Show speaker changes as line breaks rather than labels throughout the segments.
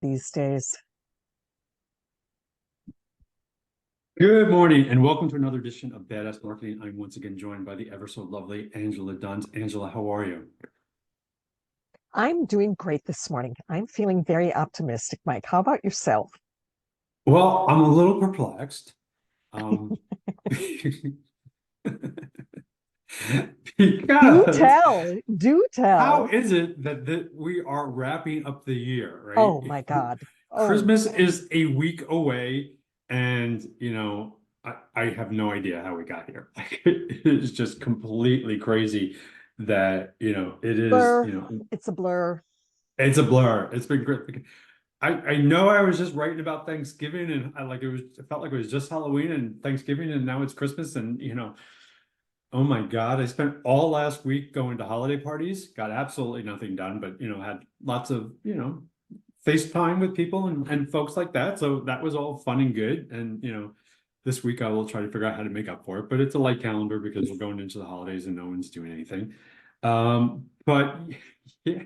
these days.
Good morning and welcome to another edition of Badass Marketing. I'm once again joined by the ever so lovely Angela Duns. Angela, how are you?
I'm doing great this morning. I'm feeling very optimistic, Mike. How about yourself?
Well, I'm a little perplexed. Um,
Do
because
tell. Do
how
tell.
is it that we are wrapping up the year,
Oh
right?
my God. Oh,
Christmas is a week away, and I have no idea how we got here. It is just completely crazy that it is,
blur. It's a blur.
it's a blur. It's been great. I know I was just writing about Thanksgiving and it felt like it was just Halloween and Thanksgiving and now it's Christmas and oh my God, I spent all last week going to holiday parties, got absolutely nothing done, but had lots of, FaceTime with people and folks like that. So that was all fun and good. And this week I will try to figure out how to make up for it, but it's a light calendar because we're going into the holidays and no one's doing anything. But yeah,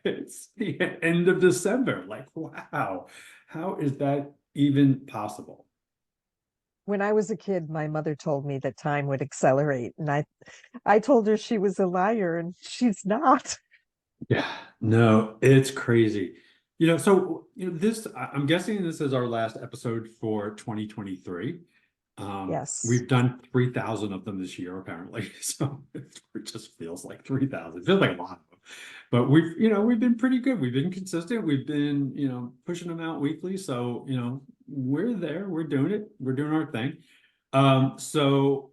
it's the end of December. Like, wow, how is that even possible?
When I was a kid, my mother told me that time would accelerate, and I told her she was a liar, and she's not.
Yeah, no, it's crazy. So I'm guessing this is our last episode for 2023.
Yes.
We've done 3,000 of them this year, apparently. So it just feels like 3,000. It feels like a lot of them. But we've been pretty good. We've been consistent. We've been, pushing them out weekly. So, we're there. We're doing it. We're doing our thing. So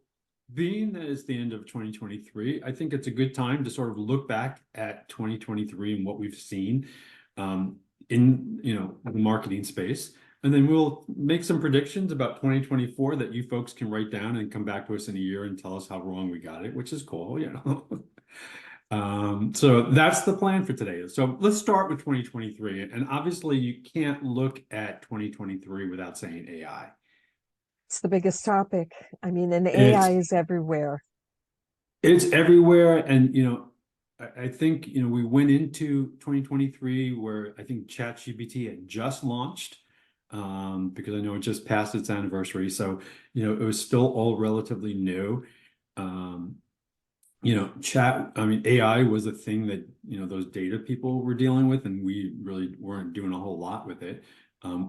being that it's the end of 2023, I think it's a good time to sort of look back at 2023 and what we've seen in the marketing space. And then we'll make some predictions about 2024 that you folks can write down and come back to us in a year and tell us how wrong we got it, which is cool. So that's the plan for today. So let's start with 2023. And obviously you can't look at 2023 without saying AI.
It's the biggest topic. I mean, and AI
It's
is everywhere.
it's everywhere. And I think we went into 2023 where I think Chat GPT had just launched. Because I know it just passed its anniversary. So, it was still all relatively new. Um, I mean, AI was a thing that, those data people were dealing with, and we really weren't doing a whole lot with it.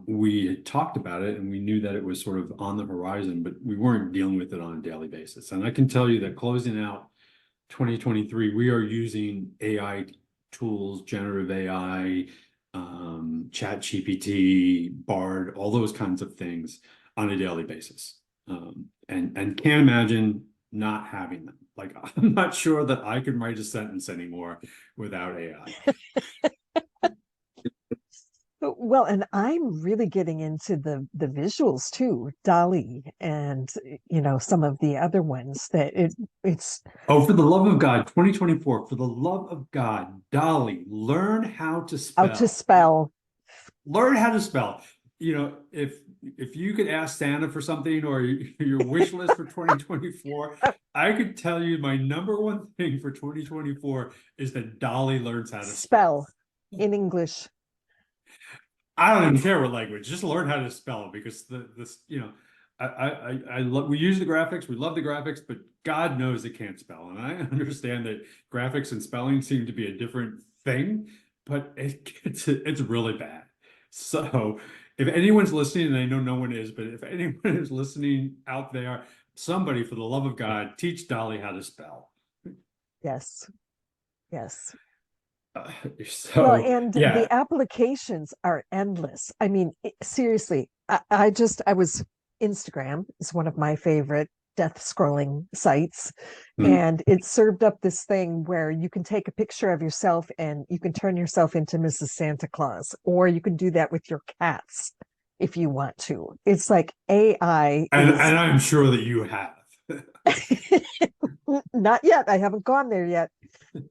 We had talked about it and we knew that it was sort of on the horizon, but we weren't dealing with it on a daily basis. And I can tell you that closing out 2023, we are using AI tools, generative AI, Chat GPT, Bard, all those kinds of things on a daily basis. And can't imagine not having them. Like, I'm not sure that I can write a sentence anymore without AI.
Well, and I'm really getting into the visuals too, Dolly, and some of the other ones that it's
Oh, for the love of God, 2024, for the love of God, Dolly, learn how to
out to
spell.
spell.
Learn how to spell. If you could ask Santa for something or your wish list for 2024, I could tell you my number one thing for 2024 is that Dolly learns how to spell.
Spell in English.
I don't even care what language, just learn how to spell because I love, we use the graphics, we love the graphics, but God knows it can't spell. And I understand that graphics and spelling seem to be a different thing, but it's really bad. So if anyone's listening, and I know no one is, but if anyone is listening out there, somebody for the love of God, teach Dolly how to spell.
Yes, yes.
Uh,
Well,
so
and the
yeah.
applications are endless. I mean, seriously, I was Instagram is one of my favorite death scrolling sites.
Hmm.
And it served up this thing where you can take a picture of yourself and you can turn yourself into Mrs. Santa Claus, or you can do that with your cats if you want to. It's like AI is
And I'm sure that you have.
not yet. I haven't gone there yet.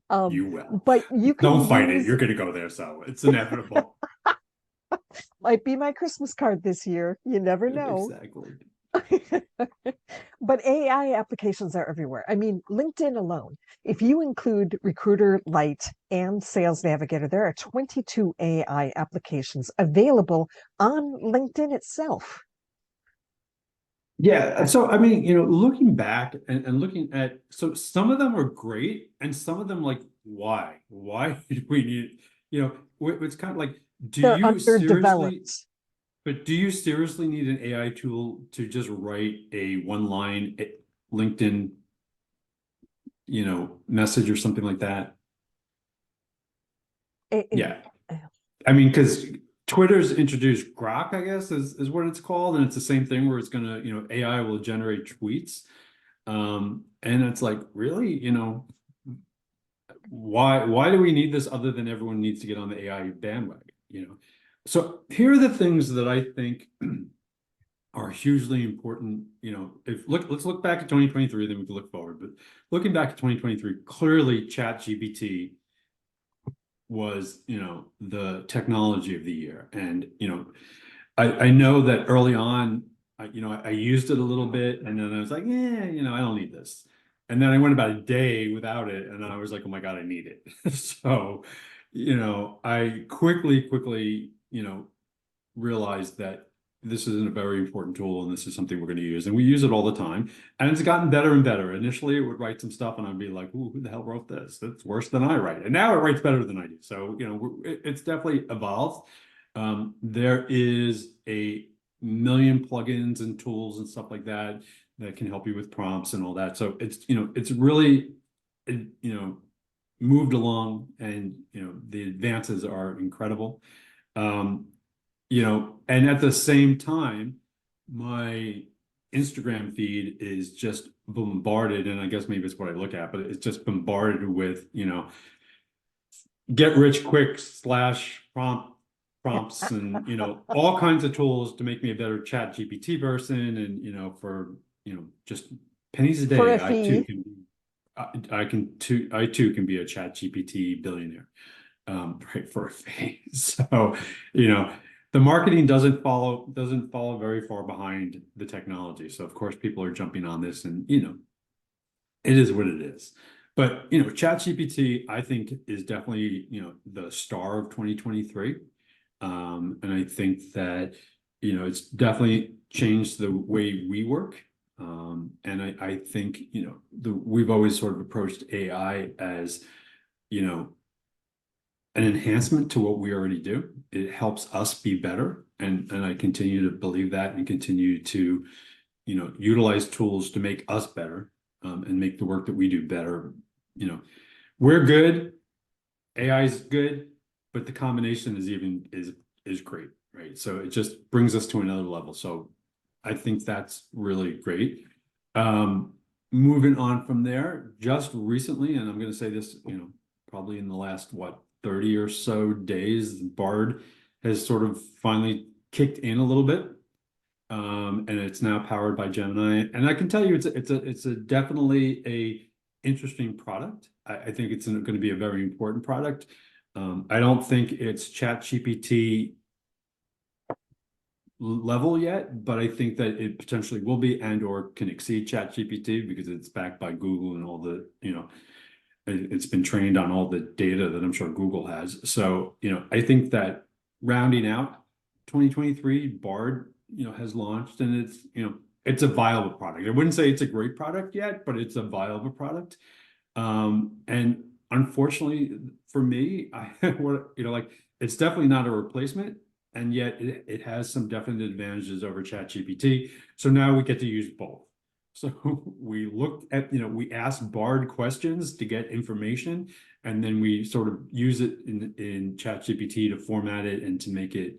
You will.
But you
Don't
can
fight it.
use
You're going to go there, so it's inevitable.
might be my Christmas card this year. You never know.
Exactly.
But AI applications are everywhere. I mean, LinkedIn alone, if you include Recruiter Lite and Sales Navigator, there are 22 AI applications available on LinkedIn itself.
Yeah, so I mean, looking back and looking at, so some of them are great, and some of them like, why? Why did we need, it's kind of like, do
They're
you seriously,
underdeveloped.
but do you seriously need an AI tool to just write a one line LinkedIn, message or something like that?
It, it,
Yeah. I mean, because Twitter's introduced Grok, I guess, is what it's called, and it's the same thing where it's gonna, AI will generate tweets. And it's like, really, why do we need this other than everyone needs to get on the AI bandwagon? So here are the things that I think are hugely important. Let's look back at 2023, then we can look forward. But looking back at 2023, clearly Chat GPT was, the technology of the year. And, I know that early on, I used it a little bit, and then I was like, yeah, I don't need this. And then I went about a day without it, and I was like, oh my God, I need it. So, I quickly, realized that this is a very important tool and this is something we're going to use. And we use it all the time. And it's gotten better and better. Initially, it would write some stuff and I'd be like, ooh, who the hell wrote this? That's worse than I write. And now it writes better than I do. So, it's definitely evolved. There is a million plugins and tools and stuff like that that can help you with prompts and all that. So it's really, moved along, and, the advances are incredible. Um, and at the same time, my Instagram feed is just bombarded, and I guess maybe it's what I look at, but it's just bombarded with, get rich quick slash prompts and, all kinds of tools to make me a better Chat GPT person. And, for, just pennies a
For a
day,
fee.
I too can be a Chat GPT billionaire, right, for a fee. So, the marketing doesn't follow very far behind the technology. So of course people are jumping on this, and it is what it is. But Chat GPT, I think, is definitely, the star of 2023. And I think that, it's definitely changed the way we work. And I think, we've always sort of approached AI as, an enhancement to what we already do. It helps us be better. And I continue to believe that, and continue to, utilize tools to make us better, and make the work that we do better. We're good, AI is good, but the combination is great, right? So it just brings us to another level. So I think that's really great. Moving on from there, just recently, and I'm going to say this, probably in the last, 30 or so days, Bard has sort of finally kicked in a little bit. And it's now powered by Gemini. And I can tell you, it's a definitely a interesting product. I think it's going to be a very important product. I don't think it's Chat GPT level yet, but I think that it potentially will be, and or can exceed Chat GPT, because it's backed by Google and all the, it's been trained on all the data that I'm sure Google has. So, I think that rounding out 2023, Bard, has launched, and it's a viable product. I wouldn't say it's a great product yet, but it's a viable product. And unfortunately for me, like, it's definitely not a replacement, and yet it has some definite advantages over ChatGPT. So now we get to use both. So we looked at, we asked Bard questions to get information, and then we sort of use it in ChatGPT to format it and to make it,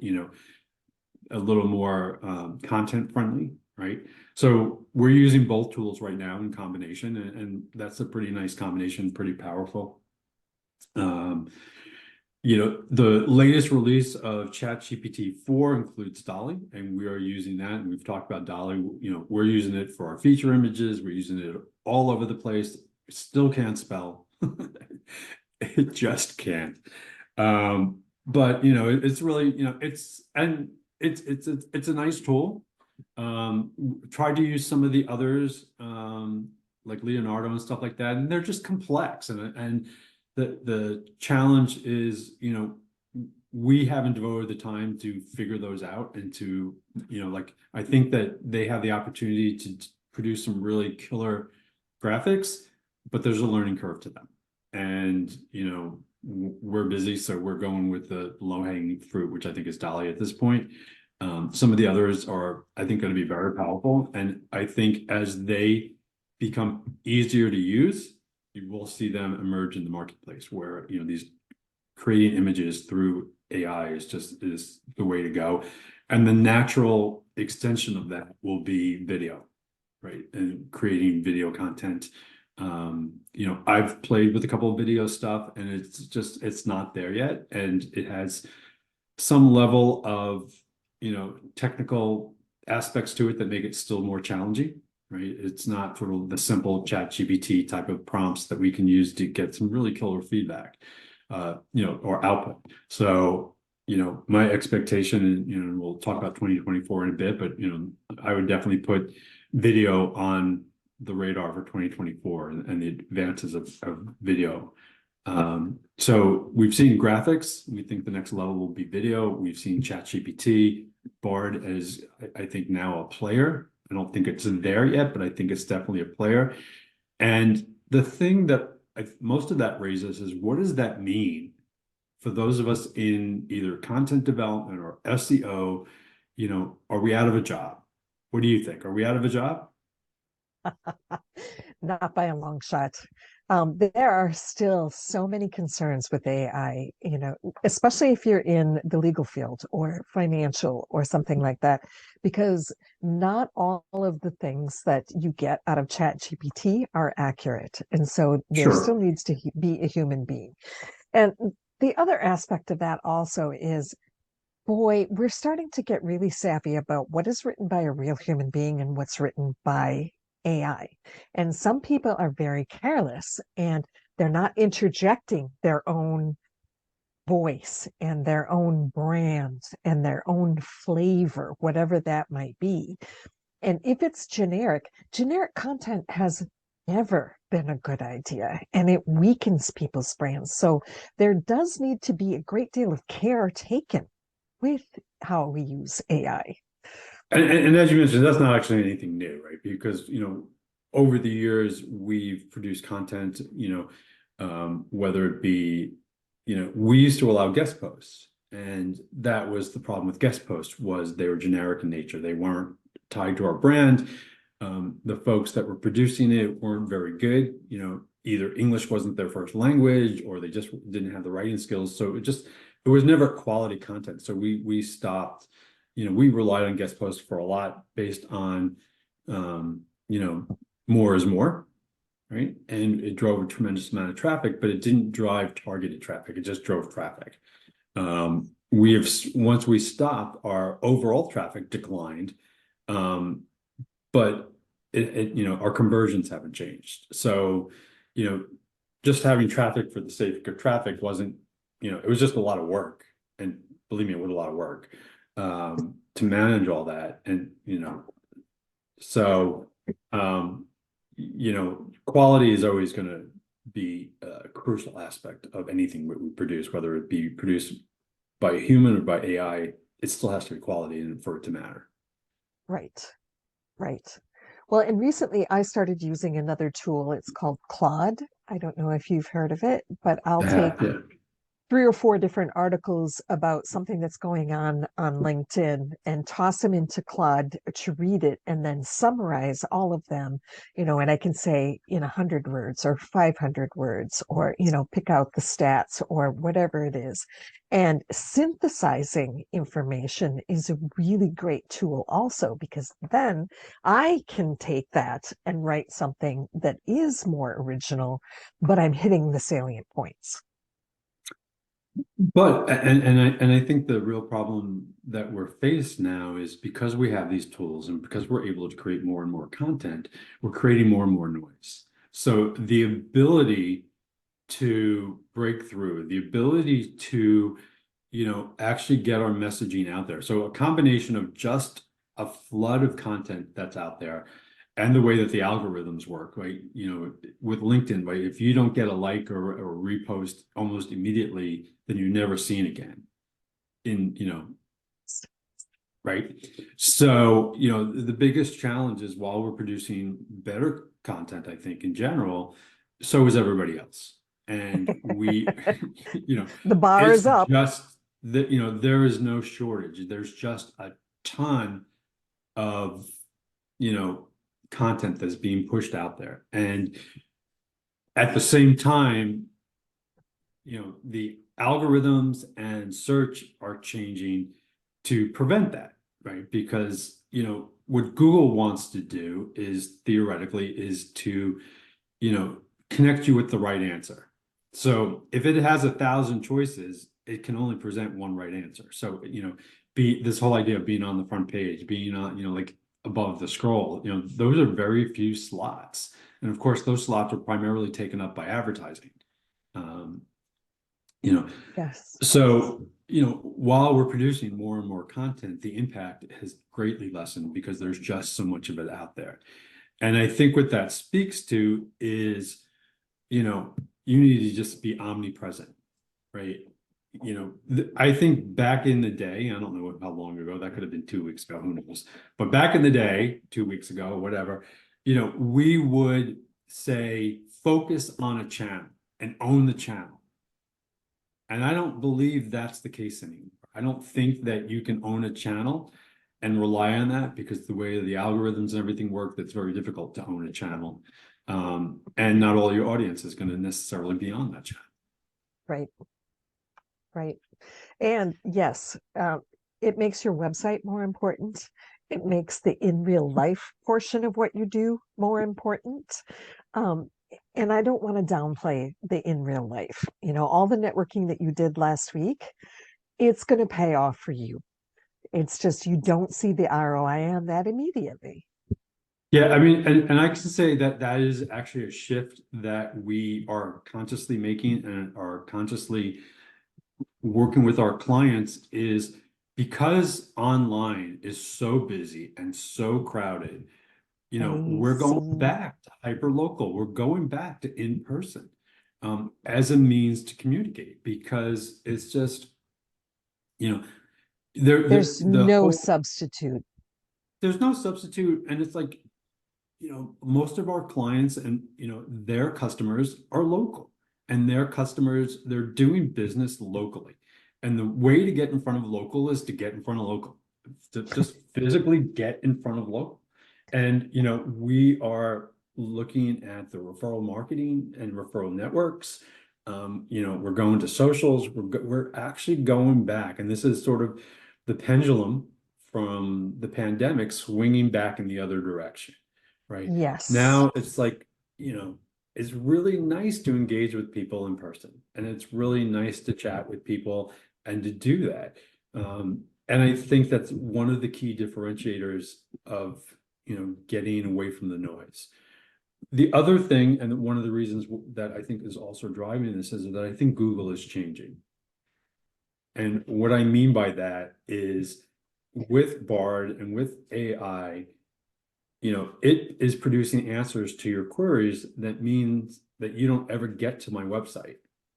a little more content friendly, right? So we're using both tools right now in combination, and that's a pretty nice combination, pretty powerful. The latest release of ChatGPT 4 includes Dolly, and we are using that. And we've talked about Dolly. We're using it for our feature images. We're using it all over the place. Still can't spell. It just can't. But it's really, it's a nice tool. Tried to use some of the others, like Leonardo and stuff like that, and they're just complex. And the challenge is, we haven't devoted the time to figure those out and to, like, I think that they have the opportunity to produce some really killer graphics, but there's a learning curve to them. And, we're busy, so we're going with the low-hanging fruit, which I think is Dolly at this point. Some of the others are, I think, going to be very powerful. And I think as they become easier to use, you will see them emerge in the marketplace where, these creating images through AI is the way to go. And the natural extension of that will be video, right? And creating video content. I've played with a couple of video stuff, and it's not there yet. And it has some level of, technical aspects to it that make it still more challenging, right? It's not sort of the simple Chat GPT type of prompts that we can use to get some really killer feedback, or output. So, my expectation, and we'll talk about 2024 in a bit, but, I would definitely put video on the radar for 2024 and the advances of video. So we've seen graphics. We think the next level will be video. We've seen Chat GPT. Bard is, I think, now a player. I don't think it's there yet, but I think it's definitely a player. And the thing that most of that raises is, what does that mean for those of us in either content development or SEO? Are we out of a job? What do you think? Are we out of a job?
Not by a long shot. There are still so many concerns with AI, especially if you're in the legal field or financial or something like that, because not all of the things that you get out of Chat GPT are accurate. And so there still
Sure.
needs to be a human being. And the other aspect of that also is, boy, we're starting to get really savvy about what is written by a real human being and what's written by AI. And some people are very careless and they're not interjecting their own voice and their own brand and their own flavor, whatever that might be. And if it's generic content has never been a good idea and it weakens people's brands. So there does need to be a great deal of care taken with how we use AI.
And as you mentioned, that's not actually anything new, right? Because, over the years, we've produced content, whether it be, we used to allow guest posts. And that was the problem with guest posts, was they were generic in nature. They weren't tied to our brand. The folks that were producing it weren't very good. Either English wasn't their first language, or they just didn't have the writing skills. So it was never quality content. So we stopped. We relied on guest posts for a lot based on, more is more, right? And it drove a tremendous amount of traffic, but it didn't drive targeted traffic. It just drove traffic. Once we stopped, our overall traffic declined, but our conversions haven't changed. So, just having traffic for the sake of traffic wasn't, it was just a lot of work. And believe me, it was a lot of work to manage all that. And, so, quality is always going to be a crucial aspect of anything we produce, whether it be produced by a human or by AI. It still has to be quality and for it to matter.
Right, right. Well, and recently I started using another tool. It's called Claude. I don't know if you've heard of it, but I'll take
Yeah.
3 or 4 different articles about something that's going on LinkedIn and toss them into Claude to read it and then summarize all of them, and I can say in 100 words or 500 words, or, pick out the stats or whatever it is. And synthesizing information is a really great tool also, because then I can take that and write something that is more original, but I'm hitting the salient points.
But I think the real problem that we're faced now is, because we have these tools and because we're able to create more and more content, we're creating more and more noise. So the ability to break through, the ability to, actually get our messaging out there. So a combination of just a flood of content that's out there, and the way that the algorithms work, right? With LinkedIn, right? If you don't get a like or repost almost immediately, then you're never seen again. Right? So, the biggest challenge is while we're producing better content, I think in general, so is everybody else. And we,
The bar
it's
is up.
just that, there is no shortage. There's just a ton of, content that's being pushed out there. And at the same time, the algorithms and search are changing to prevent that, right? Because, what Google wants to do is theoretically is to, connect you with the right answer. So if it has 1,000 choices, it can only present one right answer. So, be this whole idea of being on the front page, being on, like above the scroll, those are very few slots. And of course, those slots are primarily taken up by advertising. Um, you know,
Yes.
so, while we're producing more and more content, the impact has greatly lessened because there's just so much of it out there. And I think what that speaks to is, you need to just be omnipresent, right? I think back in the day, I don't know how long ago, that could have been 2 weeks ago, who knows? But back in the day, 2 weeks ago, whatever, we would say, focus on a channel and own the channel. And I don't believe that's the case anymore. I don't think that you can own a channel and rely on that, because the way the algorithms and everything work, that's very difficult to own a channel. And not all your audience is going to necessarily be on that channel.
Right. Right. And yes, it makes your website more important. It makes the in real life portion of what you do more important. Um, and I don't want to downplay the in real life. All the networking that you did last week, it's going to pay off for you. It's just you don't see the ROI on that immediately.
Yeah, I mean, and I can say that that is actually a shift that we are consciously making and are consciously working with our clients, is because online is so busy and so crowded.
I
We're going
see.
back to hyper local. We're going back to in person, as a means to communicate, because it's just, you know,
There's
the
no
whole,
substitute.
there's no substitute. And it's like, most of our clients and, their customers are local, and their customers, they're doing business locally. And the way to get in front of local is to get in front of local, to just physically get in front of local. And, we are looking at the referral marketing and referral networks. We're going to socials. We're actually going back, and this is sort of the pendulum from the pandemic swinging back in the other direction. Right.
Yes.
Now it's like, it's really nice to engage with people in person, and it's really nice to chat with people and to do that. And I think that's one of the key differentiators of, getting away from the noise. The other thing, and one of the reasons that I think is also driving this, is that I think Google is changing. And what I mean by that is, with Bard and with AI, it is producing answers to your queries. That means that you don't ever get to my website,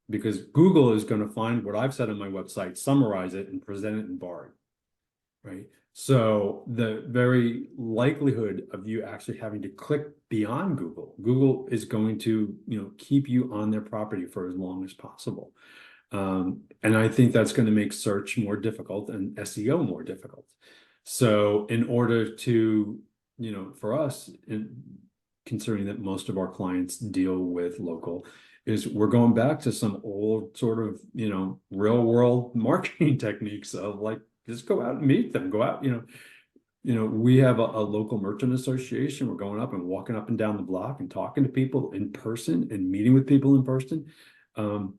because Google is going to find what I've said on my website, summarize it, and present it in Bard, right? So the very likelihood of you actually having to click beyond Google is going to, keep you on their property for as long as possible. And I think that's going to make search more difficult and SEO more difficult. So in order to, for us, considering that most of our clients deal with local, is we're going back to some old sort of, real world marketing techniques of, like, just go out and meet them, go out, we have a local merchant association. We're going up and walking up and down the block and talking to people in person and meeting with people in person. And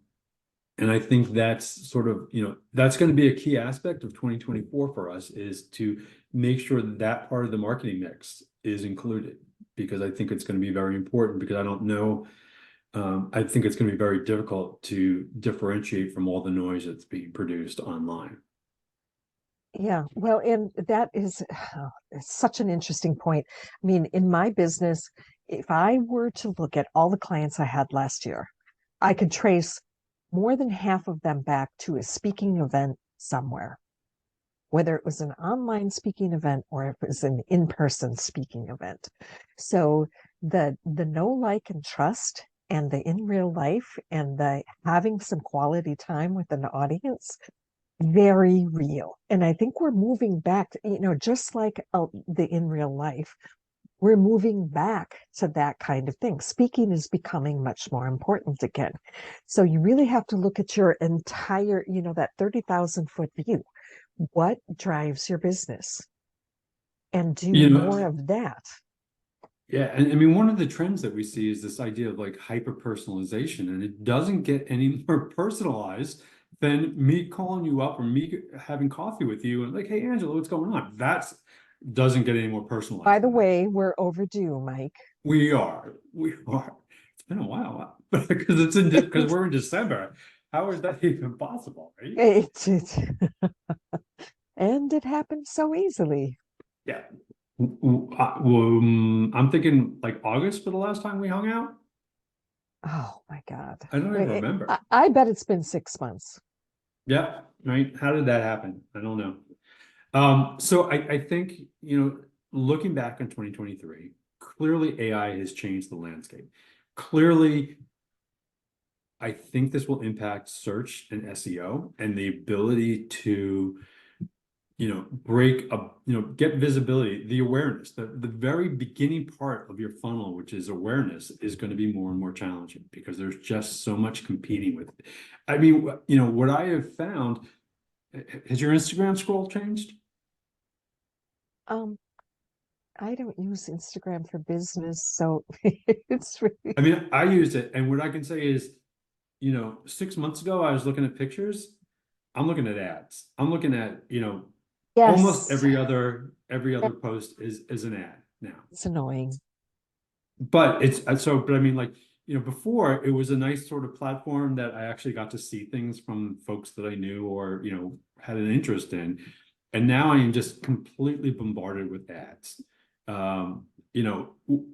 I think that's sort of, that's going to be a key aspect of 2024 for us, is to make sure that that part of the marketing mix is included, because I think it's going to be very important, because I don't know, I think it's going to be very difficult to differentiate from all the noise that's being produced online.
Yeah, well, and that is it's such an interesting point. I mean, in my business, if I were to look at all the clients I had last year, I could trace more than half of them back to a speaking event somewhere, whether it was an online speaking event or if it was an in-person speaking event. So the know, like, and trust and the in real life and the having some quality time with an audience, very real. And I think we're moving back, just like the in real life, we're moving back to that kind of thing. Speaking is becoming much more important again. So you really have to look at your entire, that 30,000-foot view. What drives your business? And do
You know,
more of that.
yeah, and I mean, one of the trends that we see is this idea of like hyper-personalization, and it doesn't get any more personalized than me calling you up or me having coffee with you and like, hey, Angela, what's going on? That's doesn't get any more
By
personalized
the
than that.
way, we're overdue, Mike.
We are. It's been a while, because because we're in December. How is that even possible, right?
it, and it happened so easily.
Yeah. I'm thinking like August for the last time we hung out.
Oh my God.
I don't even remember.
I bet it's been 6 months.
Yeah, right. How did that happen? I don't know. So I think, looking back on 2023, clearly AI has changed the landscape. Clearly, I think this will impact search and SEO and the ability to, break up, get visibility, the awareness, the very beginning part of your funnel, which is awareness, is going to be more and more challenging because there's just so much competing with it. I mean, what I have found, has your Instagram scroll changed?
Um, I don't use Instagram for business, so it's
I
really
mean, I used it, and what I can say is, 6 months ago, I was looking at pictures. I'm looking at ads. I'm looking at, almost
yes,
every other post is an ad now.
it's annoying.
But but I mean, like, before it was a nice sort of platform that I actually got to see things from folks that I knew or, had an interest in. And now I am just completely bombarded with ads.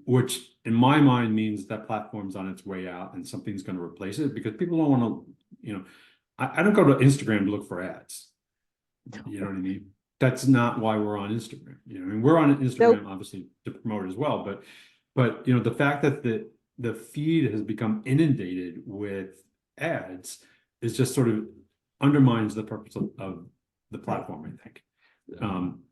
Which in my mind means that platform's on its way out and something's going to replace it because people don't want to, I don't go to Instagram to look for ads. You know what I mean? That's not why we're on Instagram. And we're on
Nope.
Instagram obviously to promote as well, but the fact that the feed has become inundated with ads is just sort of undermines the purpose of the
Right.
platform, I think.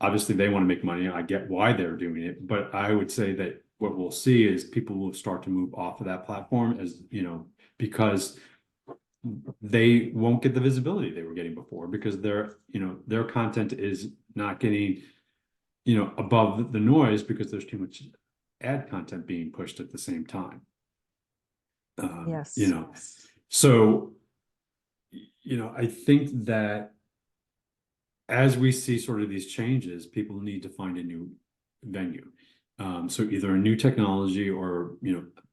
Obviously they want to make money. I get why they're doing it, but I would say that what we'll see is people will start to move off of that platform because they won't get the visibility they were getting before because their content is not getting, above the noise because there's too much ad content being pushed at the same time. Um, you
Yes.
know, so, I think that as we see sort of these changes, people need to find a new venue. So either a new technology or,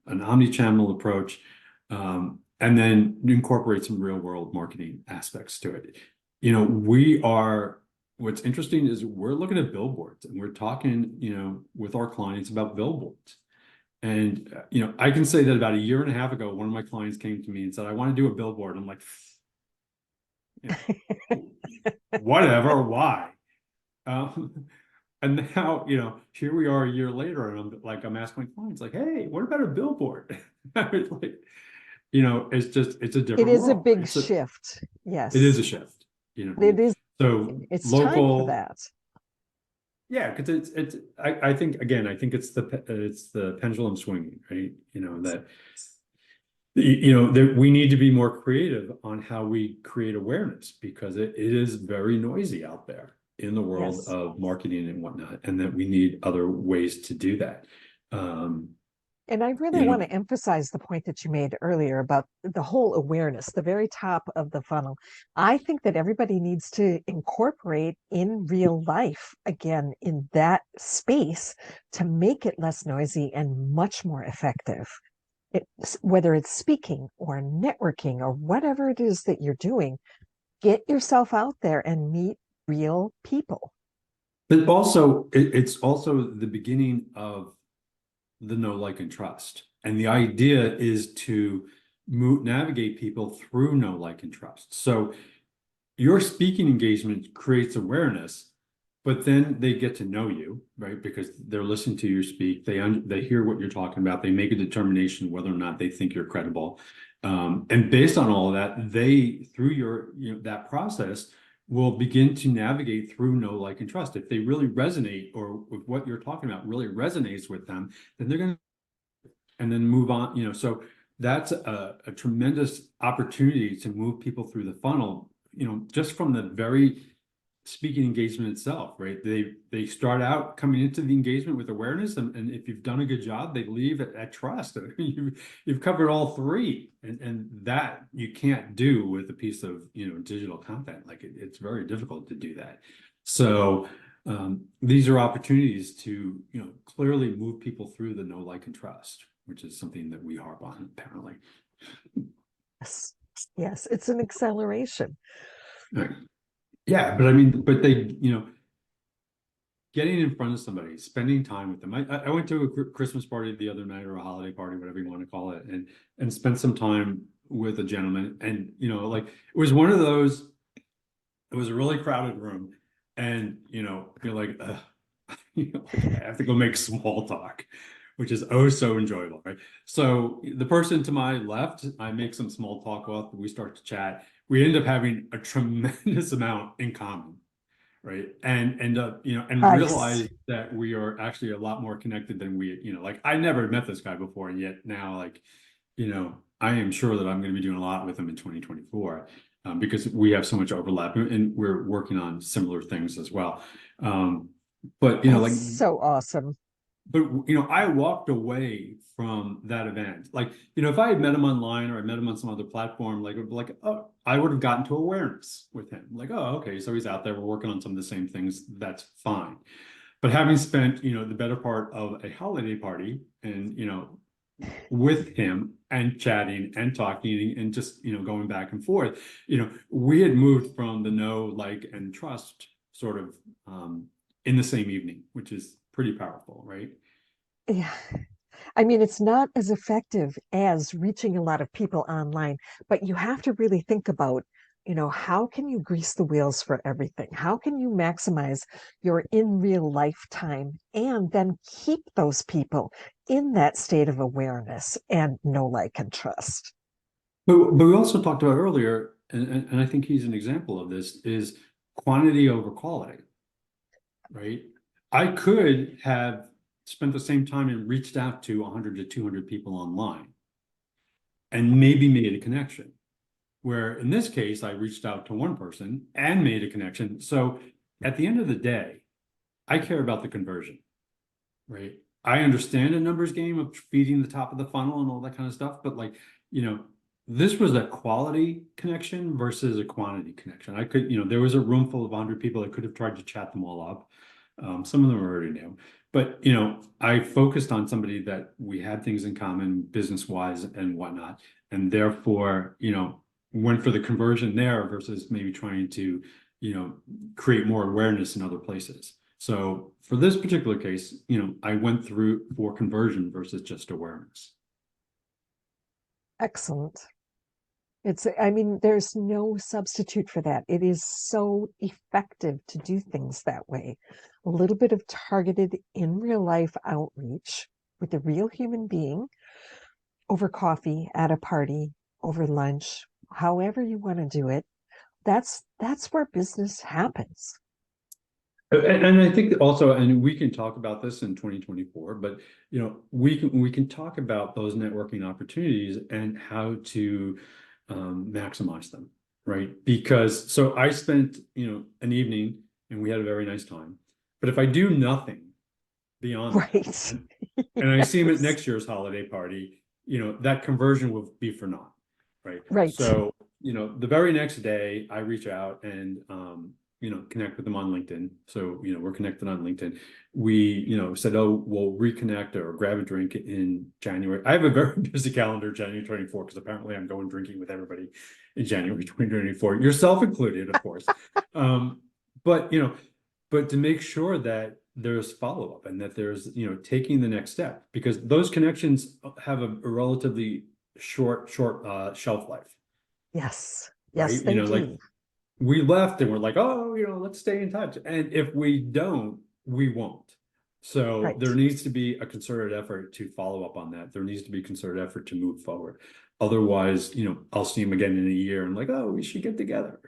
an omni-channel approach, and then incorporate some real world marketing aspects to it. What's interesting is we're looking at billboards and we're talking, with our clients about billboards. And, I can say that about a year and a half ago, one of my clients came to me and said, I want to do a billboard. I'm like, you whatever, why? Um, and now, here we are a year later, and I'm asking my clients, like, hey, what about a billboard? It's like, it's a
It
different
is a
world.
big shift.
It is
Yes.
a shift, what I
It
mean?
is.
So
It's time for
local,
that.
yeah, because I think, again, I think it's the pendulum swinging, right? That we need to be more creative on how we create awareness because it is very noisy out there in the world
Yes.
of marketing and whatnot, and that we need other ways to do that. Um,
And I really
you
want
know,
to emphasize the point that you made earlier about the whole awareness, the very top of the funnel. I think that everybody needs to incorporate in real life, again, in that space to make it less noisy and much more effective. Whether it's speaking or networking or whatever it is that you're doing, get yourself out there and meet real people.
But also, it's also the beginning of the know, like, and trust. And the idea is to navigate people through know, like, and trust. So your speaking engagement creates awareness, but then they get to know you, right? Because they're listening to you speak. They hear what you're talking about. They make a determination whether or not they think you're credible. And based on all of that, they, through that process, will begin to navigate through know, like, and trust. If they really resonate, or if what you're talking about really resonates with them, then they're going to, and then move on. So that's a tremendous opportunity to move people through the funnel, just from the very speaking engagement itself, right? They start out coming into the engagement with awareness, and if you've done a good job, they leave at trust. You've covered all three, and that you can't do with a piece of digital content. Like it's very difficult to do that. So these are opportunities to clearly move people through the know, like, and trust, which is something that we harp on apparently.
Yes, yes, it's an acceleration.
Right. Yeah, but I mean, but they, getting in front of somebody, spending time with them. I went to a Christmas party the other night, or a holiday party, whatever you want to call it, and spent some time with a gentleman. And like it was one of those. It was a really crowded room, and you're like, like I have to go make small talk, which is oh so enjoyable, right? So the person to my left, I make some small talk with. We start to chat. We end up having a tremendous amount in common, right? And end up, and
Nice.
realize that we are actually a lot more connected than like I never met this guy before, and yet now, like, I am sure that I'm going to be doing a lot with him in 2024, because we have so much overlap, and we're working on similar things as well. But
That's
like,
so awesome.
but I walked away from that event. Like, if I had met him online, or I met him on some other platform, like, oh, I would have gotten to awareness with him. Like, oh, okay, so he's out there. We're working on some of the same things. That's fine. But having spent, the better part of a holiday party, and with him, and chatting and talking, and just going back and forth, we had moved from the know, like, and trust sort of in the same evening, which is pretty powerful, right?
Yeah. I mean, it's not as effective as reaching a lot of people online, but you have to really think about, how can you grease the wheels for everything? How can you maximize your in real life time and then keep those people in that state of awareness and know, like, and trust?
But we also talked about earlier, and I think he's an example of this, is quantity over quality, right? I could have spent the same time and reached out to 100 to 200 people online and maybe made a connection. Where in this case, I reached out to one person and made a connection. So at the end of the day, I care about the conversion, right? I understand a numbers game of feeding the top of the funnel and all that kind of stuff, but like, this was a quality connection versus a quantity connection. I could, there was a room full of 100 people. I could have tried to chat them all up. Some of them already knew, but I focused on somebody that we had things in common, business wise and whatnot, and therefore, went for the conversion there versus maybe trying to, create more awareness in other places. So for this particular case, I went through for conversion versus just awareness.
Excellent. I mean, there's no substitute for that. It is so effective to do things that way. A little bit of targeted in real life outreach with a real human being over coffee, at a party, over lunch, however you want to do it. That's where business happens.
And I think also, and we can talk about this in 2024, but we can talk about those networking opportunities and how to maximize them, right? Because so I spent an evening, and we had a very nice time. But if I do nothing beyond that,
Right.
and I see him at
Yes.
next year's holiday party, that conversion will be for naught, right?
Right.
So, the very next day I reach out and, connect with them on LinkedIn. So, we're connected on LinkedIn. We, said, oh, we'll reconnect or grab a drink in January. I have a very busy calendar, January 24, because apparently I'm going drinking with everybody in January 2024, yourself included, of course. but but to make sure that there's follow-up and that there's, taking the next step, because those connections have a relatively short shelf life,
Yes. Yes,
right?
they
Like
do.
we left and we're like, oh, let's stay in touch. And if we don't, we won't. So
Right.
there needs to be a concerted effort to follow up on that. There needs to be a concerted effort to move forward. Otherwise, I'll see him again in a year and like, oh, we should get together.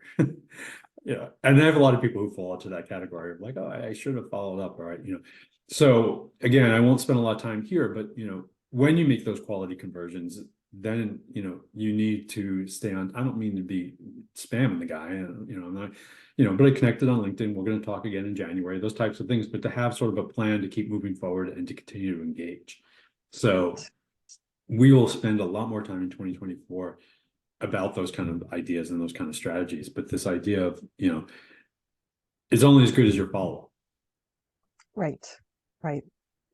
Yeah. And I have a lot of people who fall into that category of like, oh, I should have followed up. All right. So again, I won't spend a lot of time here, but when you make those quality conversions, then you need to stay on. I don't mean to be spamming the guy, I'm not, but I connected on LinkedIn. We're going to talk again in January, those types of things, but to have sort of a plan to keep moving forward and to continue to engage. So
Right.
we will spend a lot more time in 2024 about those kind of ideas and those kind of strategies. But this idea of, it's only as good as your follow-up.
Right. Right.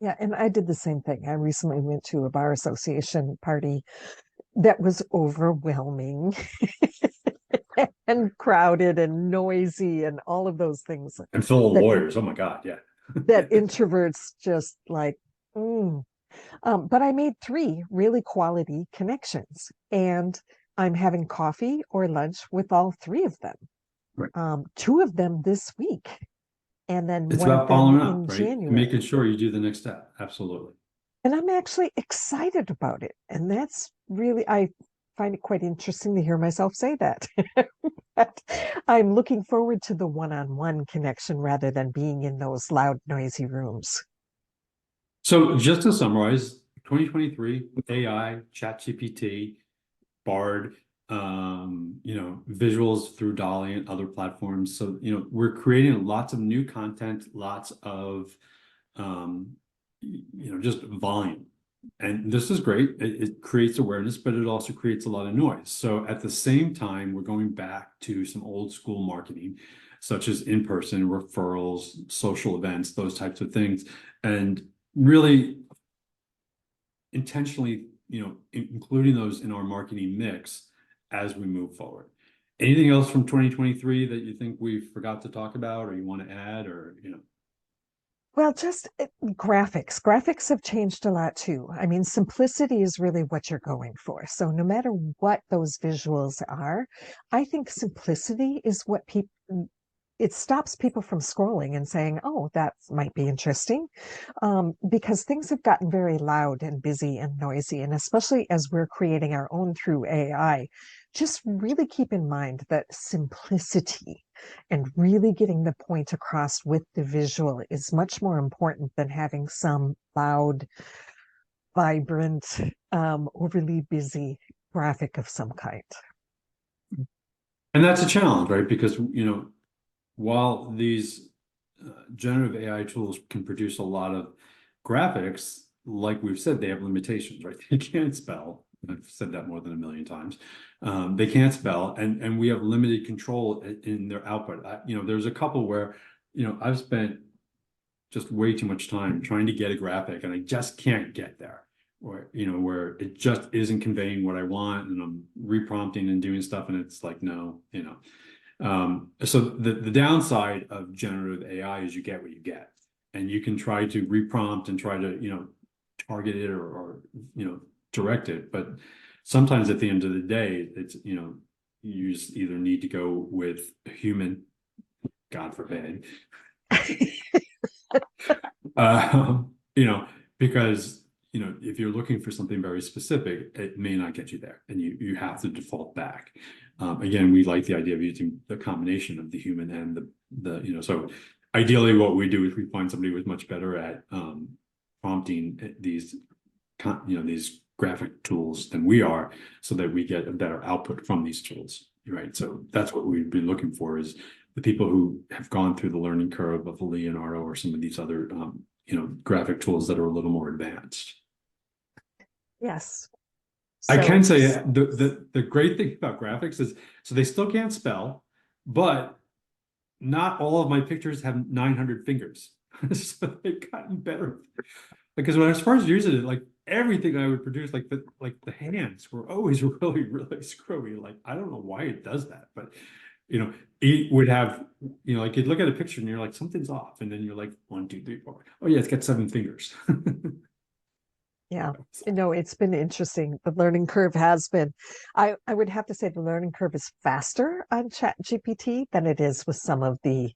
Yeah. And I did the same thing. I recently went to a bar association party that was overwhelming and crowded and noisy and all of those things
And full of
that
lawyers. Oh my God. Yeah.
that introverts just like, mm. But I made three really quality connections, and I'm having coffee or lunch with all three of them.
Right.
Two of them this week, and then
It's
one of
about
them
following up,
in
right? Making
January.
sure you do the next step. Absolutely.
And I'm actually excited about it. And that's really, I find it quite interesting to hear myself say that. But I'm looking forward to the one-on-one connection rather than being in those loud, noisy rooms.
So just to summarize, 2023, AI, Chat GPT, Bard, visuals through Dolly and other platforms. So, we're creating lots of new content, lots of, just volume. And this is great. It creates awareness, but it also creates a lot of noise. So at the same time, we're going back to some old school marketing, such as in-person referrals, social events, those types of things. And really intentionally, including those in our marketing mix as we move forward. Anything else from 2023 that you think we forgot to talk about or you want to add or?
Well, just graphics. Graphics have changed a lot too. I mean, simplicity is really what you're going for. So no matter what those visuals are, I think simplicity is what people it stops people from scrolling and saying, oh, that might be interesting. Because things have gotten very loud and busy and noisy. And especially as we're creating our own through AI, just really keep in mind that simplicity and really getting the point across with the visual is much more important than having some loud, vibrant, overly busy graphic of some kind.
And that's a challenge, right? Because, while these generative AI tools can produce a lot of graphics, like we've said, they have limitations, right? They can't spell. I've said that more than a million times. They can't spell, and we have limited control in their output. There's a couple where, I've spent just way too much time trying to get a graphic, and I just can't get there. Or, where it just isn't conveying what I want, and I'm reprompting and doing stuff, and it's like, no. So the downside of generative AI is you get what you get, and you can try to reprompt and try to, target it or direct it. But sometimes at the end of the day, it's, you just either need to go with a human, God forbid, uh, because, if you're looking for something very specific, it may not get you there, and you have to default back. Again, we like the idea of using the combination of the human and so ideally what we do is we find somebody who's much better at prompting these graphic tools than we are, so that we get a better output from these tools, right? So that's what we'd be looking for, is the people who have gone through the learning curve of Leonardo or some of these other graphic tools that are a little more advanced.
Yes.
I
So
can say the great thing about graphics is, so they still can't spell, but not all of my pictures have 900 fingers. So they've gotten better. Because when I was first using it, like everything I would produce, like the hands were always really, really screwy. Like, I don't know why it does that, but it would have, like you'd look at a picture and you're like, something's off. And then you're like, 1, 2, 3, 4. Oh yeah, it's got 7 fingers.
Yeah. It's been interesting. The learning curve has been, I would have to say the learning curve is faster on Chat GPT than it is with some of the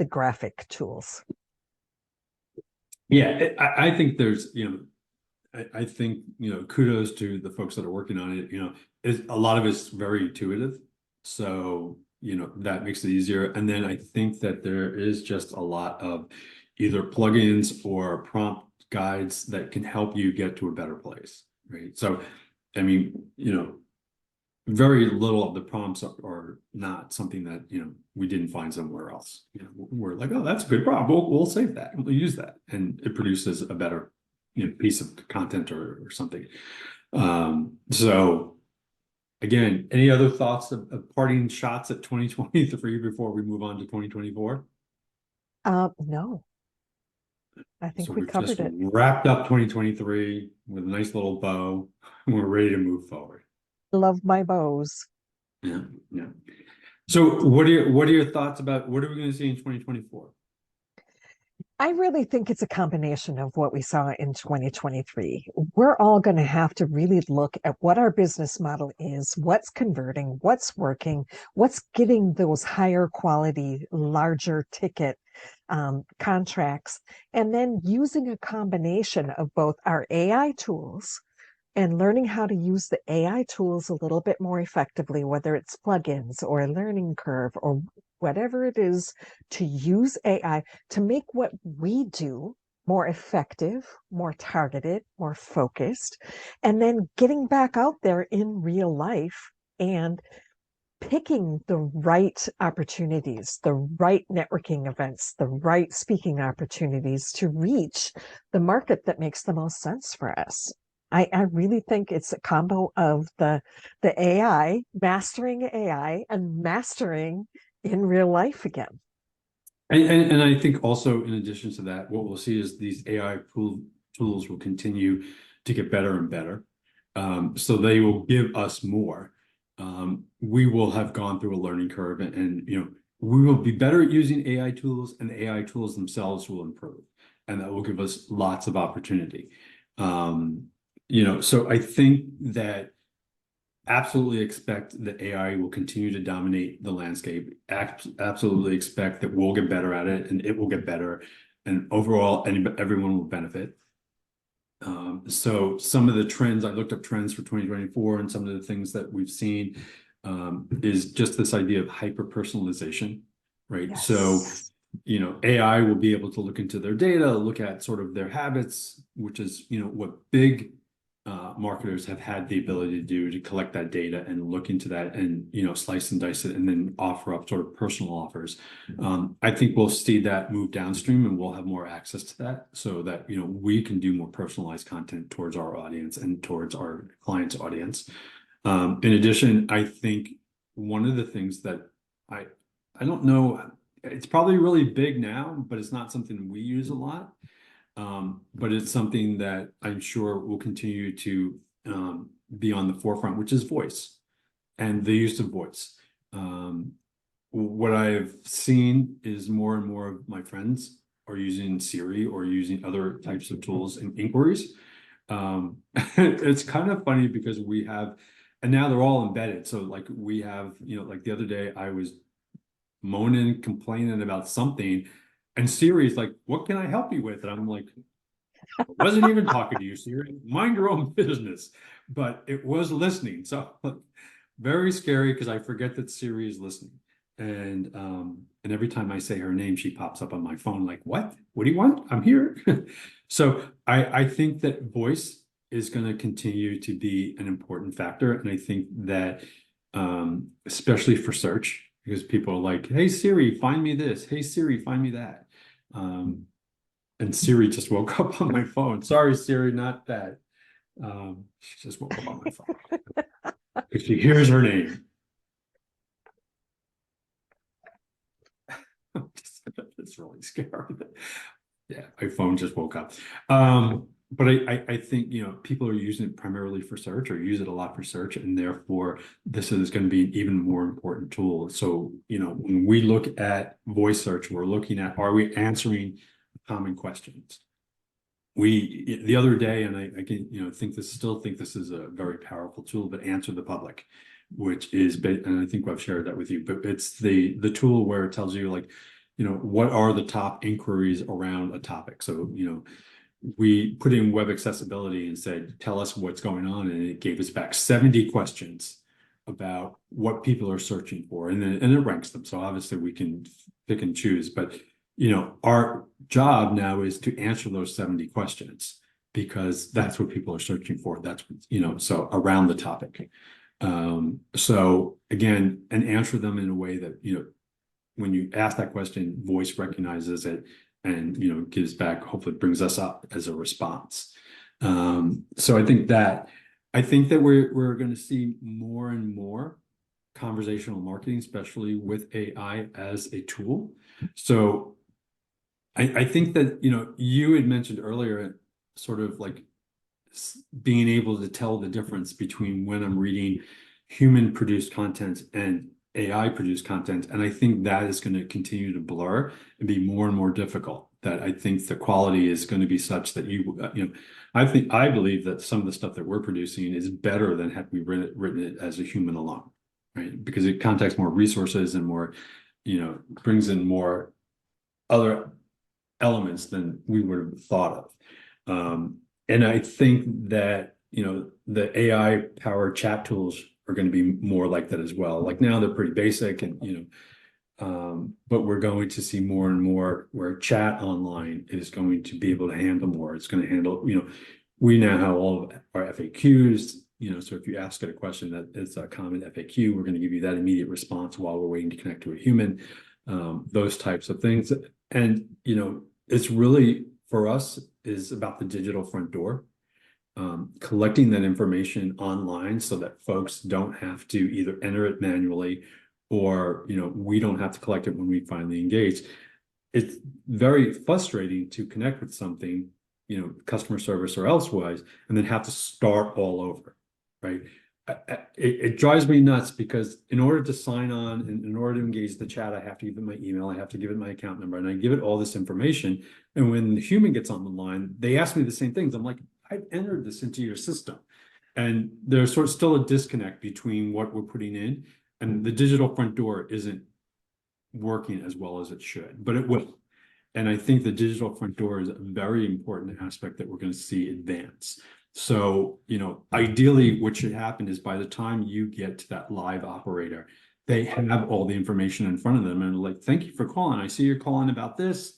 graphic tools.
Yeah, I think there's, I think, kudos to the folks that are working on it. A lot of it's very intuitive. So, that makes it easier. And then I think that there is just a lot of either plugins or prompt guides that can help you get to a better place, right? So, I mean, very little of the prompts are not something that, we didn't find somewhere else. We're like, oh, that's a good prompt. We'll save that. We'll use that. And it produces a better, piece of content or something. So again, any other thoughts of parting shots at 2023 before we move on to 2024?
No, I
So
think we
we've just
covered it.
wrapped up 2023 with a nice little bow, and we're ready to move forward.
Love my bows.
Yeah, yeah. So what are your thoughts about what are we going to see in 2024?
I really think it's a combination of what we saw in 2023. We're all going to have to really look at what our business model is, what's converting, what's working, what's getting those higher quality, larger ticket contracts, and then using a combination of both our AI tools and learning how to use the AI tools a little bit more effectively, whether it's plugins or a learning curve or whatever it is, to use AI to make what we do more effective, more targeted, more focused, and then getting back out there in real life and picking the right opportunities, the right networking events, the right speaking opportunities to reach the market that makes the most sense for us. I really think it's a combo of the AI, mastering AI and mastering in real life again.
And I think also in addition to that, what we'll see is these AI tools will continue to get better and better. So they will give us more. We will have gone through a learning curve and we will be better at using AI tools and the AI tools themselves will improve. And that will give us lots of opportunity. So I think that absolutely expect that AI will continue to dominate the landscape. Absolutely expect that we'll get better at it and it will get better. And overall, everyone will benefit. So some of the trends, I looked up trends for 2024 and some of the things that we've seen is just this idea of hyper-personalization, right?
Yes.
So, AI will be able to look into their data, look at sort of their habits, which is, what big marketers have had the ability to do to collect that data and look into that and slice and dice it and then offer up sort of personal offers. I think we'll see that move downstream and we'll have more access to that so that we can do more personalized content towards our audience and towards our clients' audience. In addition, I think one of the things that I don't know, it's probably really big now, but it's not something we use a lot. But it's something that I'm sure will continue to be on the forefront, which is voice and the use of voice. What I've seen is more and more of my friends are using Siri or using other types of tools and inquiries. It's kind of funny because we have, and now they're all embedded. So like we have, like the other day I was moaning, complaining about something. And Siri's like, what can I help you with? And I'm like, I wasn't even talking to you, Siri. Mind your own business. But it was listening. So very scary because I forget that Siri is listening. And every time I say her name, she pops up on my phone like, what? What do you want? I'm here. So I think that voice is going to continue to be an important factor. And I think that especially for search, because people are like, hey, Siri, find me this. Hey, Siri, find me that. And Siri just woke up on my phone. Sorry, Siri, not that. She just woke up on my phone. If she hears her name. It's really scary. Yeah, my phone just woke up. but I think, people are using it primarily for search or use it a lot for search, and therefore this is going to be an even more important tool. So, when we look at voice search, we're looking at, are we answering common questions? The other day, and I can, still think this is a very powerful tool, but Answer the Public, which is, and I think I've shared that with you, but it's the tool where it tells you, like, what are the top inquiries around a topic. So, we put in web accessibility and said, tell us what's going on. And it gave us back 70 questions about what people are searching for. And it ranks them. So obviously we can pick and choose, but our job now is to answer those 70 questions, because that's what people are searching for. That's, so around the topic. So again, and answer them in a way that, when you ask that question, voice recognizes it and, gives back, hopefully brings us up as a response. So I think that we're going to see more and more conversational marketing, especially with AI as a tool. So I think that, you had mentioned earlier, sort of like being able to tell the difference between when I'm reading human produced content and AI produced content. And I think that is going to continue to blur and be more and more difficult. That I think the quality is going to be such that I believe that some of the stuff that we're producing is better than had we written it as a human alone, right? Because it contacts more resources and more, brings in more other elements than we would have thought of. And I think that, the AI powered chat tools are going to be more like that as well. Like now they're pretty basic and, but we're going to see more and more where chat online is going to be able to handle more. It's going to handle, we now have all of our FAQs, so if you ask it a question that is a common FAQ, we're going to give you that immediate response while we're waiting to connect to a human, those types of things. And, it's really, for us, is about the digital front door, collecting that information online so that folks don't have to either enter it manually or, we don't have to collect it when we finally engage. It's very frustrating to connect with something, customer service or elsewise, and then have to start all over, right? It drives me nuts because in order to sign on and in order to engage the chat, I have to give it my email, I have to give it my account number, and I give it all this information. And when the human gets on the line, they ask me the same things. I'm like, I've entered this into your system. And there's sort of still a disconnect between what we're putting in, and the digital front door isn't working as well as it should, but it will. And I think the digital front door is a very important aspect that we're going to see advance. So, ideally what should happen is by the time you get to that live operator, they have all the information in front of them and like, thank you for calling. I see you're calling about this.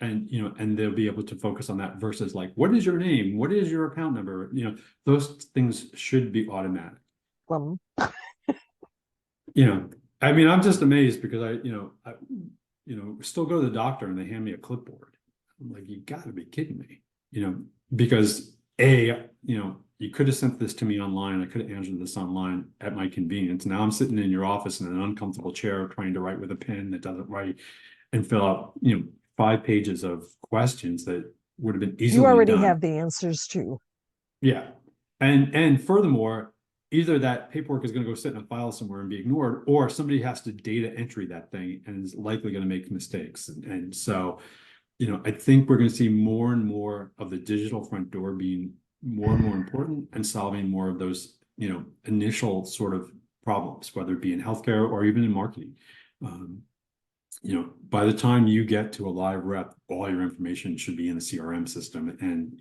And, and they'll be able to focus on that versus like, what is your name? What is your account number? Those things should be automatic.
Um,
I mean, I'm just amazed because I still go to the doctor and they hand me a clipboard. I'm like, you gotta be kidding me, because you could have sent this to me online. I could have answered this online at my convenience. Now I'm sitting in your office in an uncomfortable chair trying to write with a pen that doesn't write and fill out, 5 pages of questions that would have been
you
easily
already
done.
have the answers too.
Yeah. And furthermore, either that paperwork is going to go sit in a file somewhere and be ignored, or somebody has to data entry that thing and is likely going to make mistakes. And so, I think we're going to see more and more of the digital front door being more and more important and solving more of those, initial sort of problems, whether it be in healthcare or even in marketing. By the time you get to a live rep, all your information should be in the CRM system, and,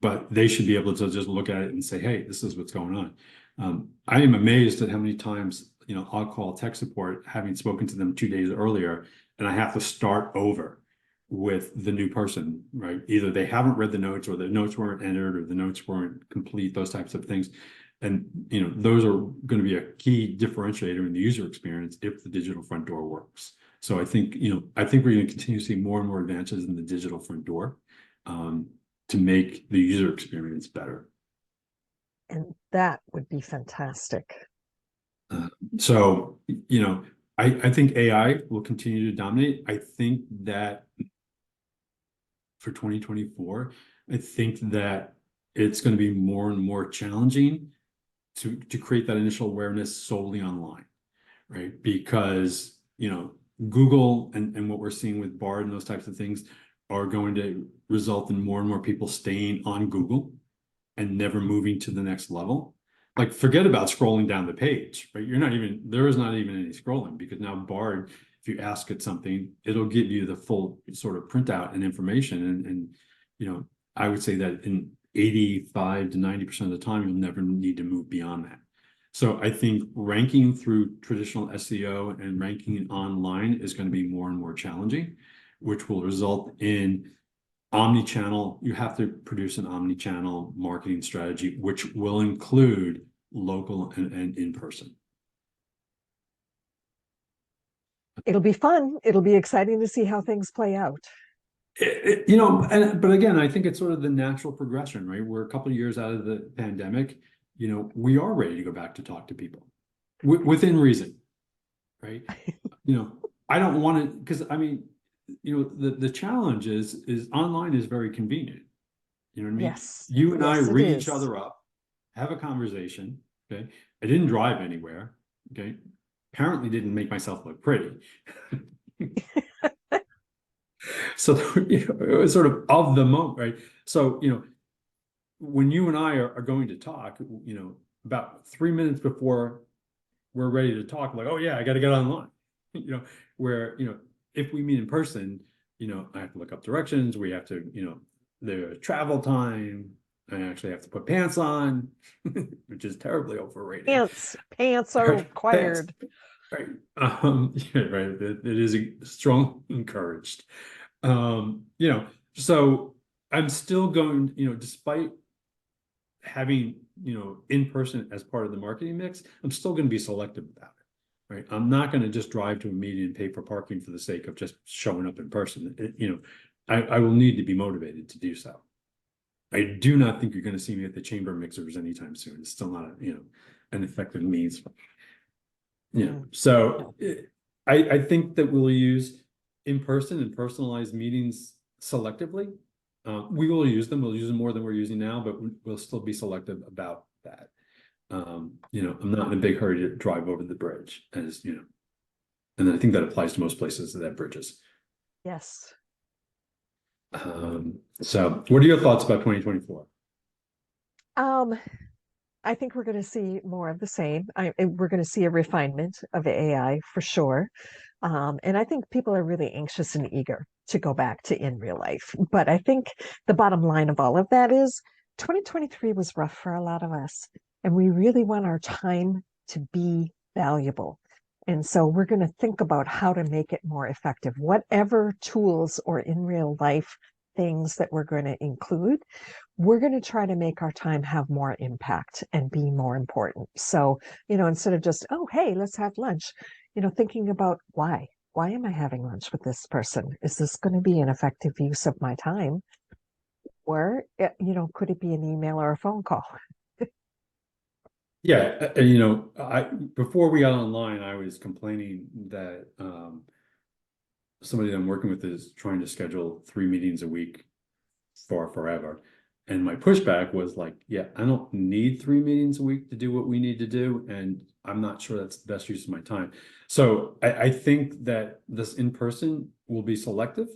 but they should be able to just look at it and say, hey, this is what's going on. I am amazed at how many times, I'll call tech support having spoken to them 2 days earlier, and I have to start over with the new person, right? Either they haven't read the notes or the notes weren't entered or the notes weren't complete, those types of things. And, those are going to be a key differentiator in the user experience if the digital front door works. So I think we're going to continue to see more and more advances in the digital front door, to make the user experience better.
And that would be fantastic.
So, I think AI will continue to dominate. I think that for 2024. I think that it's going to be more and more challenging to create that initial awareness solely online, right? Because, Google and what we're seeing with Bard and those types of things are going to result in more and more people staying on Google and never moving to the next level. Like, forget about scrolling down the page, right? There is not even any scrolling, because now Bard, if you ask it something, it'll give you the full sort of printout and information. And I would say that in 85 to 90% of the time, you'll never need to move beyond that. So I think ranking through traditional SEO and ranking online is going to be more and more challenging, which will result in omni-channel. You have to produce an omni-channel marketing strategy, which will include local and in-person.
It'll be fun. It'll be exciting to see how things play out.
But again, I think it's sort of the natural progression, right? We're a couple of years out of the pandemic. We are ready to go back to talk to people within reason, right? I don't want to, because the challenge is online is very convenient. You know what I mean?
Yes.
You and I
Yes, it
read
is.
each other up, have a conversation. Okay. I didn't drive anywhere. Okay. Apparently didn't make myself look pretty. So it was sort of the moment, right? So, when you and I are going to talk, about 3 minutes before we're ready to talk, like, oh yeah, I got to get online. Where, if we meet in person, I have to look up directions. We have to, the travel time. I actually have to put pants on, which is terribly overrated.
Pants are required.
Right. Yeah, right. It is strong encouraged. So I'm still going, despite having, in person as part of the marketing mix, I'm still going to be selective about it, right? I'm not going to just drive to a meeting and pay for parking for the sake of just showing up in person. I will need to be motivated to do so. I do not think you're going to see me at the chamber mixers anytime soon. It's still not an effective means. So I think that we'll use in-person and personalized meetings selectively. We will use them. We'll use them more than we're using now, but we'll still be selective about that. I'm not in a big hurry to drive over the bridge, and I think that applies to most places that have bridges.
Yes.
So what are your thoughts about 2024?
I think we're going to see more of the same. We're going to see a refinement of AI for sure. And I think people are really anxious and eager to go back to in real life. But I think the bottom line of all of that is 2023 was rough for a lot of us. And we really want our time to be valuable. And so we're going to think about how to make it more effective. Whatever tools or in real life things that we're going to include, we're going to try to make our time have more impact and be more important. So, instead of just, oh, hey, let's have lunch, thinking about why am I having lunch with this person? Is this going to be an effective use of my time? Or, could it be an email or a phone call?
Yeah, before we got online, I was complaining that somebody that I'm working with is trying to schedule 3 meetings a week for forever. And my pushback was like, yeah, I don't need 3 meetings a week to do what we need to do. And I'm not sure that's the best use of my time. So I think that this in-person will be selective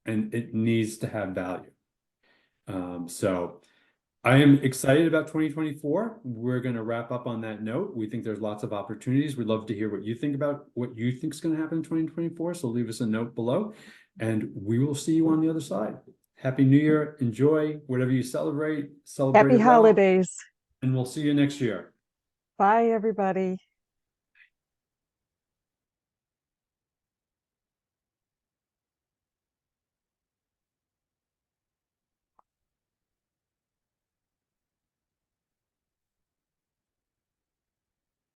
and it needs to have value. So I am excited about 2024. We're going to wrap up on that note. We think there's lots of opportunities. We'd love to hear what you think about what you think is going to happen in 2024. So leave us a note below and we will see you on the other side. Happy New Year. Enjoy whatever you celebrate. Celebrate
Happy
it well,
holidays.
and we'll see you next year.
Bye, everybody.